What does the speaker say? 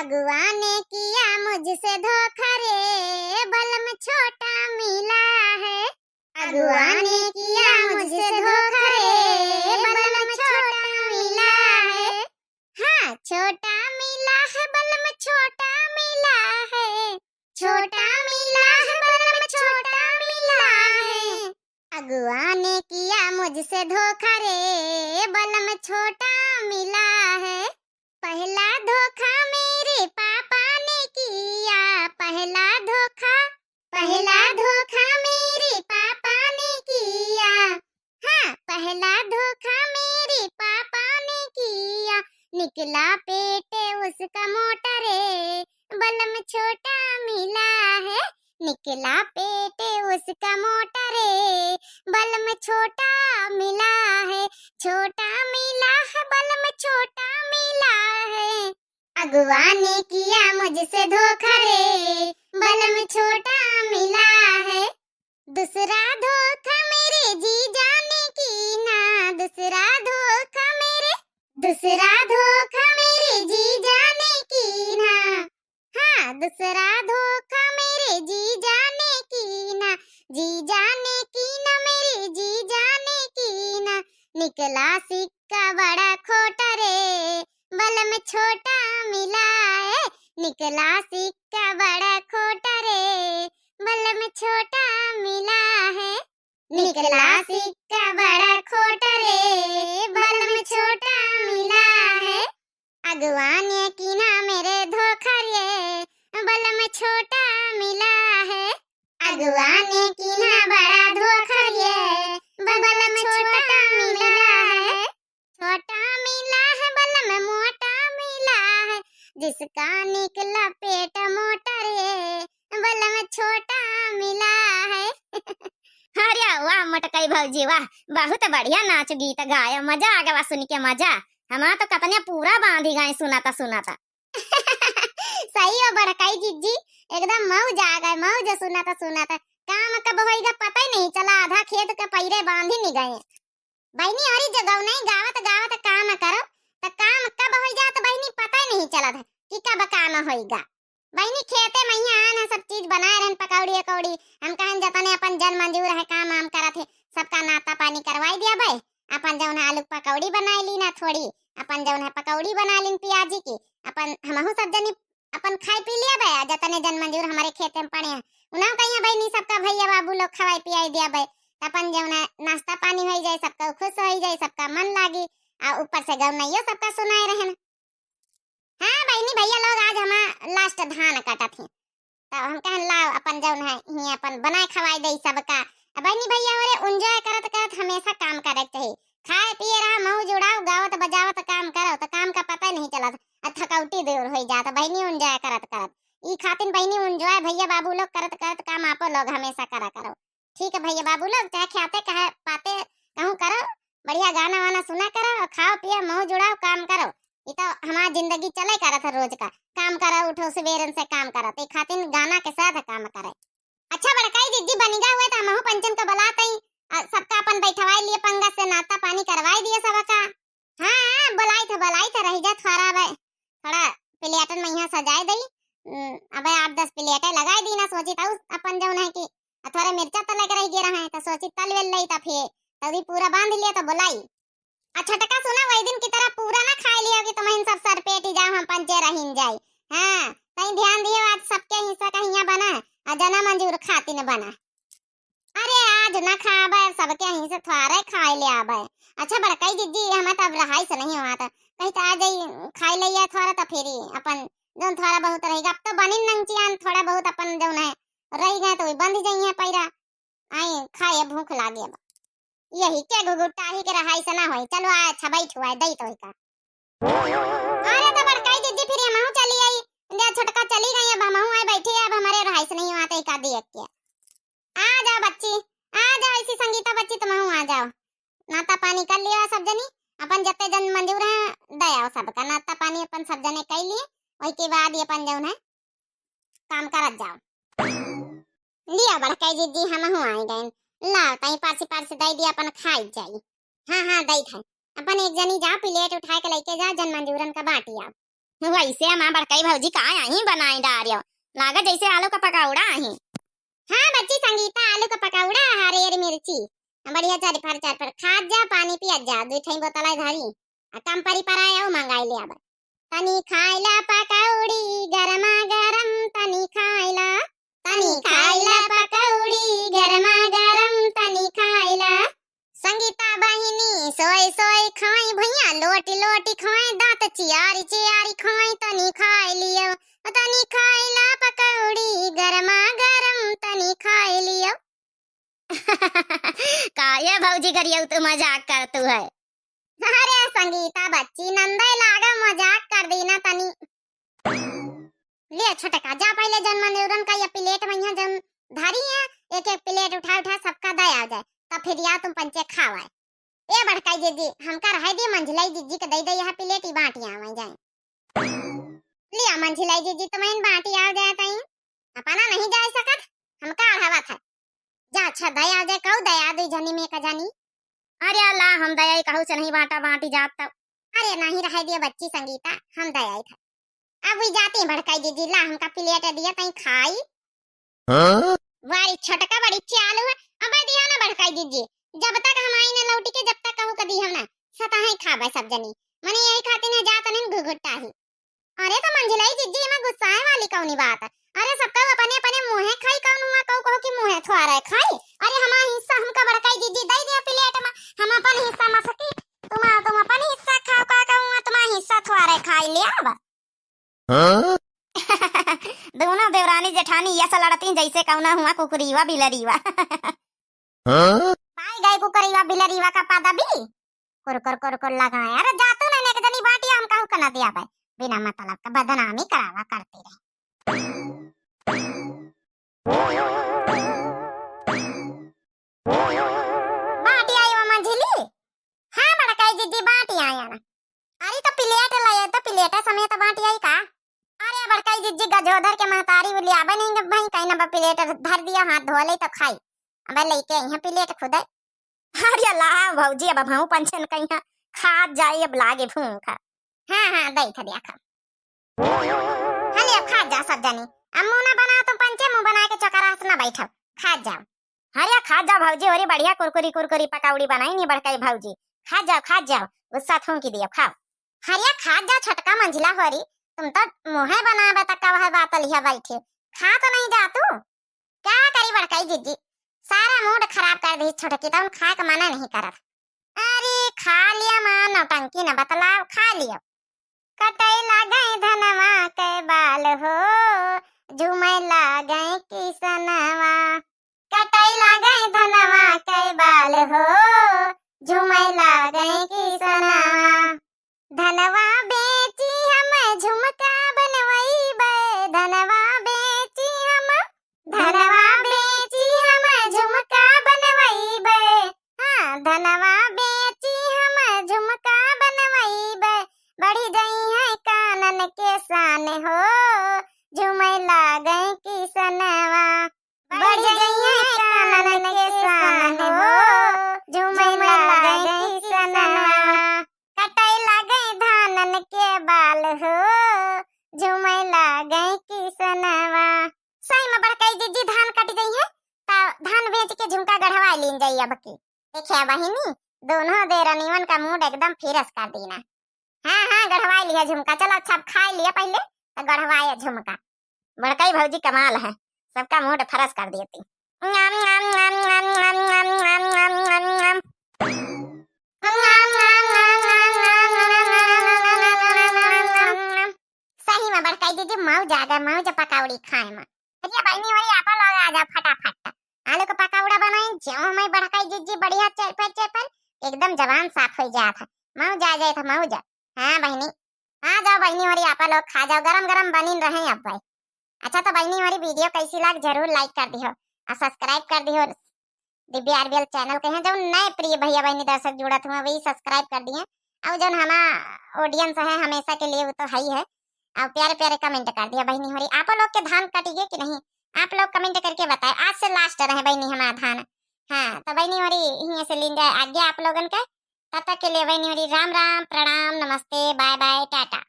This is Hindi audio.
अगुआ ने किया मुझसे धोखा रे, बलम छोटा मिला है। अगुआ ने किया मुझसे धोखा रे, बलम छोटा मिला है। हाँ, छोटा मिला है, बलम छोटा मिला है। छोटा मिला है, बलम छोटा मिला है। अगुआ ने किया मुझसे धोखा रे, बलम छोटा मिला है। पहला धोखा मेरे पापा ने किया, पहला धोखा मेरे पापा ने किया। हाँ, पहला धोखा मेरे पापा ने किया। निकला पेट उसका मोटा रे, बलम छोटा मिला है। निकला पेट उसका मोटा रे, बलम छोटा मिला है। छोटा मिला है, बलम छोटा मिला है। अगुआ ने किया मुझसे धोखा रे, बलम छोटा मिला है। दूसरा धोखा मेरे जीजा ने की ना, दूसरा धोखा मेरे जीजा ने की ना। हाँ, दूसरा धोखा मेरे जीजा ने की ना। जीजा ने की ना, मेरे जीजा ने की ना। निकला सिक्का बड़ा खोटा रे, बलम छोटा मिला है। निकला सिक्का बड़ा खोटा रे, बलम छोटा मिला है। निकला सिक्का बड़ा खोटा रे, बलम छोटा मिला है। अगुआ ने कीना मेरे धोखा रे, बलम छोटा मिला है। अगुआ ने कीना बड़ा धोखा रे, बलम छोटा मिला है। छोटा मिला है, बलम मोटा मिला है। जिसका निकला पेट मोटा रे, बलम छोटा मिला है। अरे वाह मटकई भौजी वाह, बहुत बढ़िया नाच गीत गाया, मजा आ गया सुन के मजा। हमारा तो कतने पूरा बांधी गए सुनाता। सही हो बड़काई जीजी, एकदम मौज आ गए, मौज सुनाता। काम कब होएगा पता ही नहीं चला, आधा खेत का पैरे बांध ही नहीं गए। बहनी और जगह नहीं गावत काम करो, तो काम कब हो जाए तो बहनी पता ही नहीं चला था कि कब काम होएगा। बहनी खेते में आन सब चीज बनाए रहन, पकौड़ी हम कहन जतने अपन जन मंजूर है काम करत है, सबका नाता पानी करवाई दिया भाई। अपन जौन आलू पकौड़ी बनाई ली ना, थोड़ी अपन जौन है पकौड़ी बना लीन प्याजी की, अपन हमहु सब जनी अपन खाई पी लिया भाई। जतने जन मंजूर हमारे खेते में पड़े हैं उन्हें कहिया भाई नहीं, सबका भैया बाबू लोग खवाई पियाई दिया भाई। अपन जौन नाश्ता पानी हो जाए, सबका खुश हो जाए, सबका मन लागी, और ऊपर से गौनइयो सबका सुनाए रहन। हाँ बहनी भैया लोग आज हम लास्ट धान काटत हैं, तो हम कहन लाओ अपन जौन है ही अपन बनाए खवाई दे सबका। बहनी भैया और एंजॉय करत हमेशा काम करे चाहिए, खाए पिए रहा, मौज उड़ाओ, गावत बजावत काम करो, तो काम का पता नहीं चला, थकाउटी दूर हो जाता। बहनी एंजॉय करत ई खातिन बहनी एंजॉय भैया बाबू लोग करत काम आपो लोग हमेशा करो। ठीक है भैया बाबू लोग, चाहे खाते कहे पाते कहूँ करो, बढ़िया गाना वाना सुना करो, और खाओ पियो मौज उड़ाओ काम करो। ये तो हमारा जिंदगी चले करत है, रोज का काम करो, उठो सवेरे से काम करो, तो खातिन गाना के साथ काम करे। अच्छा बड़काई जीजी बनिगा हुए तो हमहु पंचन को बुलाते ही, सबका अपन बैठवाई लिए, पंगत से नाश्ता पानी करवाई दिए सबका। हाँ बुलाई था रही जा थोड़ा प्लेटन में यहाँ सजाए दई। अबे 8-10 प्लेटें लगाई दी ना, सोची था अपन जौन है कि थोड़ा मिर्चा तो लग रही गिरा है, तो सोची तल वेल लई, तो फिर तभी पूरा बांध लिया तो बुलाई। अच्छा टका सुना वही दिन की तरह पूरा ना खा लिया कि तुम सब सर पेट ही जाओ, हम पंचे रहीन जाए। हाँ कहीं ध्यान दियो, आज सबके हिस्सा का हिया बना और जना मंजूर खाती न बना। अरे आज ना खाबे, सबके यहीं से थोड़े खाई ले आबे। अच्छा बड़काई जीजी हमें तब रहाई से नहीं हुआ था, कहीं तो आ जाई खाई लिया थोड़ा, तो फिर अपन जौन थोड़ा बहुत रहेगा। अब तो बनी नंगचियान थोड़ा बहुत अपन जौन है रही गए तो बंद जाइए पैरा आई खाए, भूख लागे। यही के गुगुटा ही के रहाई से ना होई। चलो आ अच्छा बैठ हुआ दई तो का। अरे तो बड़काई दीदी फिर हमहु चली आई, दे छोटका चली गई, अब हमहु आई बैठी, अब हमारे रहाई से नहीं आते का देख के। आ जाओ बच्ची, आ जाओ इसी संगीता बच्ची, तुमहु आ जाओ। नाता पानी कर लिया सब जनी, अपन जते जन मंजूर है दया सबका नाता पानी अपन सब जने कर लिए, वही के बाद अपन जौन है काम करत जाओ। लिया बड़काई जीजी हमहु आई गए, ला तई पारसी दई दिया, अपन खाई जाई। हाँ दई था अपन एक जनी जा प्लेट उठाए के लेके जा, जन मंजूरन का बाटी आओ। वैसे हमार बड़काई भौजी का आई बनाई डारियो लागा जैसे आलू का पकौड़ा आई। हाँ बच्ची संगीता आलू का पकौड़ा हरी हरी मिर्ची बढ़िया चार पर खा जा पानी पिया जा दू ठई बोतल धरी कम परी पर आया मंगाई ले अब तनी खाइला पकौड़ी गरमा गरम तनी खाइला पकौड़ी गरमा गरम तनी खाइला। संगीता बहिनी सोई सोई खाई भैया लोटी लोटी खाई दांत चियारी चियारी खाई तनी खाई लियो तनी खाइला पकौड़ी गरमा गरम तनी खाई लियो। काये भौजी करियो तू मजाक कर तू है। अरे संगीता बच्ची नंदई लागा मजाक कर दी ना तनी ले छोटका जा पहले जन्म न्यूरन का ये प्लेट में यहाँ जन धरी है एक एक प्लेट उठा उठा सबका दया आ जाए तब फिर या तुम पंचे खावाए। ए बड़काई जीजी हमका रह दी मंझलाई जीजी के दई दई यह प्लेट ही बाटियां आ जाए लिया मंझलाई जीजी तुम्हें बाटी आ जाए तई अपना नहीं जा सकत हमका हवा था जा अच्छा दया आ जाए कहू दया दई जनी में का जानी। अरे अल्लाह हम दया ही कहू से नहीं बाटा बाटी जात तब अरे नहीं रह दिया बच्ची संगीता हम दया ही था अब वही जाती भड़काई दीदी ला हमका प्लेट दिया तई खाई। हाँ? वारी छोटका बड़ी चालू है अब दिया ना भड़काई दीदी जब तक हम आई ना लौटी के जब तक कहू कदी हम ना सता ही खाबे सब जनी मने यही खाती ने जात ने घुघुट्टा ही। अरे तो मंझलाई दीदी में गुस्सा है वाली कौनी बात अरे सबका अपने अपने मुंह खाई कौन हुआ कहू कि मुंह थोड़ा रहे खाई अरे हमारा हिस्सा हमका भड़काई दीदी दे दिया प्लेट में हम अपन हिस्सा में सकी तुम अपन हिस्सा खाओ का कहूं तुम्हारा हिस्सा थोड़ा रहे खाई ले अब। हाँ? दोनों देवरानी जेठानी ऐसा लड़ती जैसे कौना हुआ कुकुरीवा बिलरीवा। हाँ? पाई गए कुकुरीवा बिलरीवा का पादा भी कुर लगाए अरे जातू ना ने जनी बाटी हम कहू कना दिया भाई बिना मतलब का बदनामी करावा करते रहे। बाटी आई वो मंझली हाँ बड़काई जीजी बाटी आया ना अरे तो प्लेट लाए तो प्लेट समेत बाटी आई का अरे बड़काई जीजी गजोधर के महतारी बोली आबे नहीं भाई कहीं ना प्लेट धर दिया हाथ धो ले तो खाई अब लेके यहाँ प्लेट खुद अरे अल्लाह भौजी अब भाऊ पंचन कहीं खा जाए अब लागे भूखा। हाँ दई था दिया खा हले अब खा जा सब जानी अब मुंह ना बना तो पंचे मुंह बना के चौकरा से ना बैठो खा जाओ। अरे खा जाओ भौजी और बढ़िया कुरकुरी पकौड़ी बनाई नहीं बड़काई भौजी खा जाओ गुस्सा थूकी दियो खाओ। हरिया खा जाओ छोटका मंझिला होरी तुम तो मुंह बनावे तक का बात लिया बैठे खा तो नहीं जा तू क्या करी बड़काई जीजी सारा मूड खराब कर दी छोटकी तो खा के मना नहीं करत। अरे खा लिया मां नौटंकी न बतलाव खा लियो कटई लागई धनवा के बाल हो झूमे लागई किसनवा कटई लागई धनवा के बाल हो झूमे लागई किसनवा धनवा बेची हम झुमका बनवई बे धनवा बेची हम झुमका बनवई बे हाँ धनवा बेची हम झुमका बनवई बे बढ़ी गई है कानन के सान हो झूमे लागई किसनवा बढ़ गई है कानन के सान हो झूमे लागई किसनवा कटई लागई धानन के बाल हो झूमे लागई किसनवा। सही में बड़काई दीदी धान कट गई है तो धान बेच के झुमका गढ़वा लीन जाई अब की देखिए बहिनी दोनों देरनिवन का मूड एकदम फिरस कर देना। हाँ गढ़वा लिया झुमका चलो अच्छा खा लिया पहले तो गढ़वाए झुमका बड़काई भौजी कमाल है सबका मूड फरस कर देती। सही में बड़काई दीदी मौज पकौड़ी खाए में अरे बहनी वाली आपा लोग आ जा फटाफट आलू का पकौड़ा बनाई जो मैं बड़काई दीदी बढ़िया चल एकदम जवान साफ हो जाया था मौज आ जाए था मौज। हाँ बहनी आ जाओ बहनी हमारी आपा लोग खा जाओ गरम गरम बनी रहे अब भाई। अच्छा तो बहनी हमारी वीडियो कैसी लग जरूर लाइक कर दियो और सब्सक्राइब कर दियो दिव्या आरबीएल चैनल के हैं जो नए प्रिय भैया बहनी दर्शक जुड़त हुए वही सब्सक्राइब कर दिए और जो हमारा ऑडियंस है हमेशा के लिए वो तो है ही है और प्यारे प्यारे कमेंट कर दिया बहनी हमारी आप लोग के धान कटिए कि नहीं आप लोग कमेंट करके बताए आज से लास्ट रहे बहनी हमारा धान। हाँ तो बहनी हमारी यहीं से लीन जाए आज्ञा आप लोगन के तब तक के लिए बहनी हमारी राम राम प्रणाम नमस्ते बाय बाय टाटा।